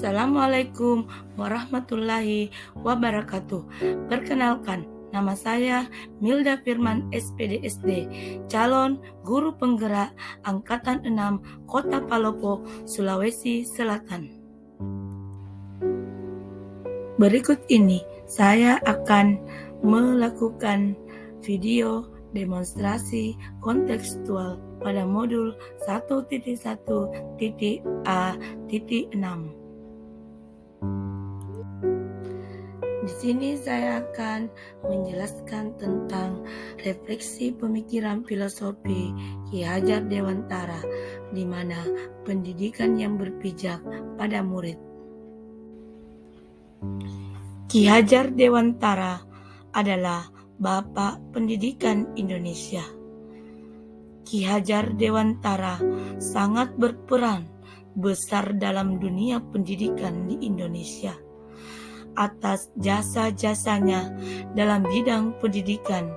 Assalamualaikum warahmatullahi wabarakatuh. Perkenalkan, nama saya Milda Firman SPDSD, calon guru penggerak Angkatan 6 Kota Palopo, Sulawesi Selatan. Berikut ini saya akan melakukan video demonstrasi kontekstual pada modul 1.1.A.6. Di sini saya akan menjelaskan tentang refleksi pemikiran filosofi Ki Hajar Dewantara, di mana pendidikan yang berpijak pada murid. Ki Hajar Dewantara adalah Bapak Pendidikan Indonesia. Ki Hajar Dewantara sangat berperan besar dalam dunia pendidikan di Indonesia. Atas jasa-jasanya dalam bidang pendidikan,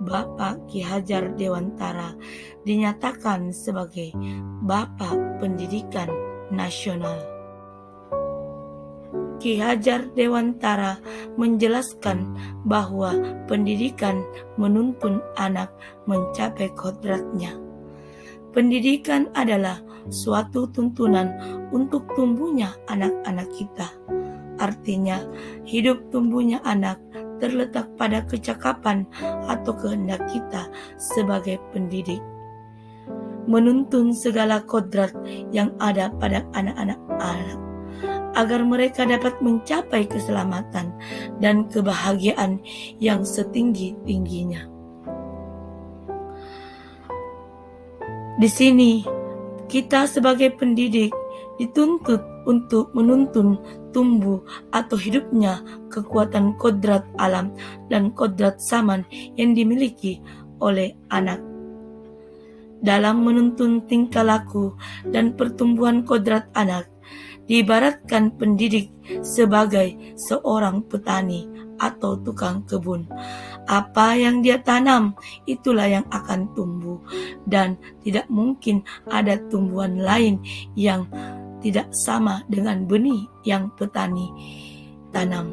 Bapak Ki Hajar Dewantara dinyatakan sebagai Bapak Pendidikan Nasional. Ki Hajar Dewantara menjelaskan bahwa pendidikan menuntun anak mencapai kodratnya. Pendidikan adalah suatu tuntunan untuk tumbuhnya anak-anak kita. Artinya, hidup tumbuhnya anak terletak pada kecakapan atau kehendak kita sebagai pendidik. Menuntun segala kodrat yang ada pada anak-anak agar mereka dapat mencapai keselamatan dan kebahagiaan yang setinggi-tingginya. Di sini, kita sebagai pendidik dituntut untuk menuntun tumbuh atau hidupnya kekuatan kodrat alam dan kodrat zaman yang dimiliki oleh anak. Dalam menuntun tingkah laku dan pertumbuhan kodrat anak, diibaratkan pendidik sebagai seorang petani atau tukang kebun. Apa yang dia tanam, itulah yang akan tumbuh, dan tidak mungkin ada tumbuhan lain yang tidak sama dengan benih yang petani tanam.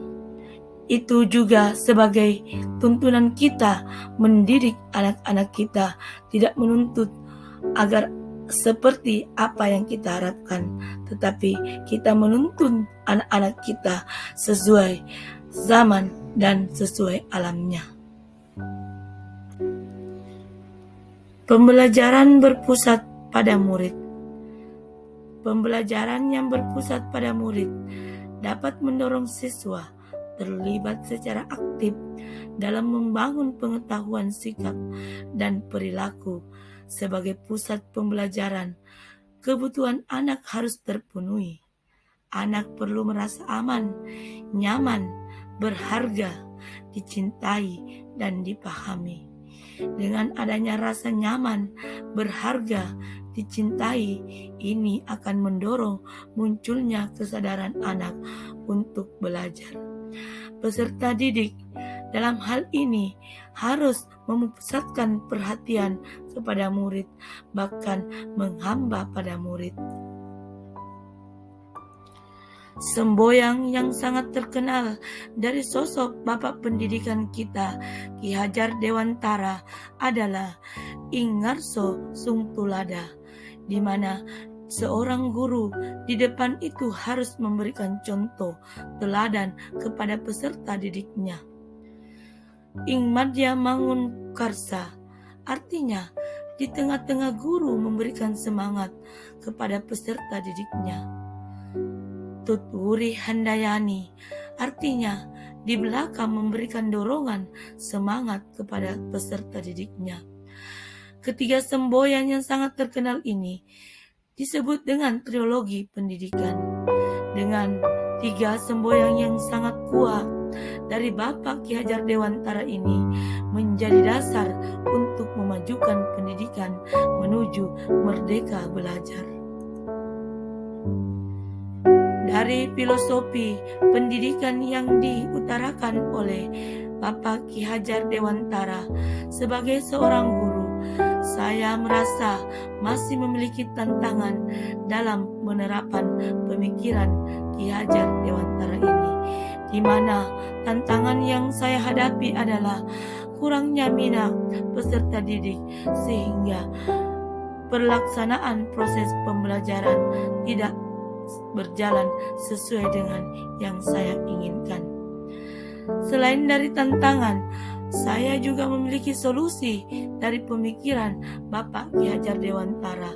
Itu juga sebagai tuntunan kita mendidik anak-anak kita, tidak menuntut agar seperti apa yang kita harapkan, tetapi kita menuntun anak-anak kita sesuai zaman dan sesuai alamnya. Pembelajaran berpusat pada murid. Pembelajaran yang berpusat pada murid dapat mendorong siswa terlibat secara aktif dalam membangun pengetahuan sikap dan perilaku. Sebagai pusat pembelajaran, kebutuhan anak harus terpenuhi. Anak perlu merasa aman, nyaman, berharga, dicintai, dan dipahami. Dengan adanya rasa nyaman, berharga, dicintai, ini akan mendorong munculnya kesadaran anak untuk belajar. Peserta didik dalam hal ini harus memusatkan perhatian kepada murid, bahkan menghamba pada murid. Semboyan yang sangat terkenal dari sosok Bapak Pendidikan kita, Ki Hajar Dewantara, adalah Ingarso Sungtulada, di mana seorang guru di depan itu harus memberikan contoh teladan kepada peserta didiknya. Ing Madya Mangun Karsa, artinya di tengah-tengah guru memberikan semangat kepada peserta didiknya. Tutwuri Handayani, artinya di belakang memberikan dorongan semangat kepada peserta didiknya. Ketiga semboyan yang sangat terkenal ini disebut dengan trilogi pendidikan. Dengan tiga semboyan yang sangat kuat dari Bapak Ki Hajar Dewantara ini menjadi dasar untuk memajukan pendidikan menuju merdeka belajar. Dari filosofi pendidikan yang diutarakan oleh Bapak Ki Hajar Dewantara sebagai seorang guru, saya merasa masih memiliki tantangan dalam menerapkan pemikiran Ki Hajar Dewantara ini, di mana tantangan yang saya hadapi adalah kurangnya minat peserta didik sehingga pelaksanaan proses pembelajaran tidak berjalan sesuai dengan yang saya inginkan. Selain dari tantangan, saya juga memiliki solusi dari pemikiran Bapak Ki Hajar Dewantara,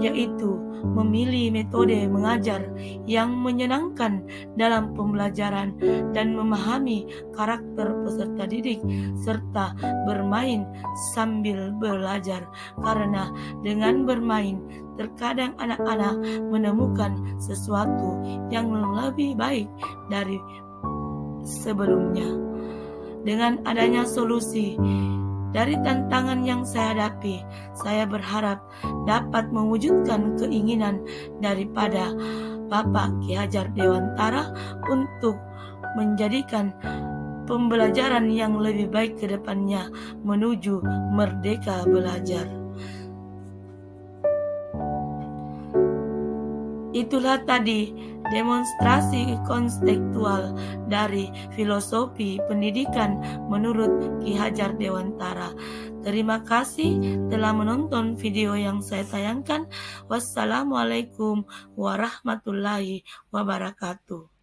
yaitu memilih metode mengajar yang menyenangkan dalam pembelajaran dan memahami karakter peserta didik serta bermain sambil belajar, karena dengan bermain terkadang anak-anak menemukan sesuatu yang lebih baik dari sebelumnya. Dengan adanya solusi dari tantangan yang saya hadapi, saya berharap dapat mewujudkan keinginan daripada Bapak Ki Hajar Dewantara untuk menjadikan pembelajaran yang lebih baik ke depannya menuju merdeka belajar. Itulah tadi demonstrasi konseptual dari filosofi pendidikan menurut Ki Hajar Dewantara. Terima kasih telah menonton video yang saya tayangkan. Wassalamualaikum warahmatullahi wabarakatuh.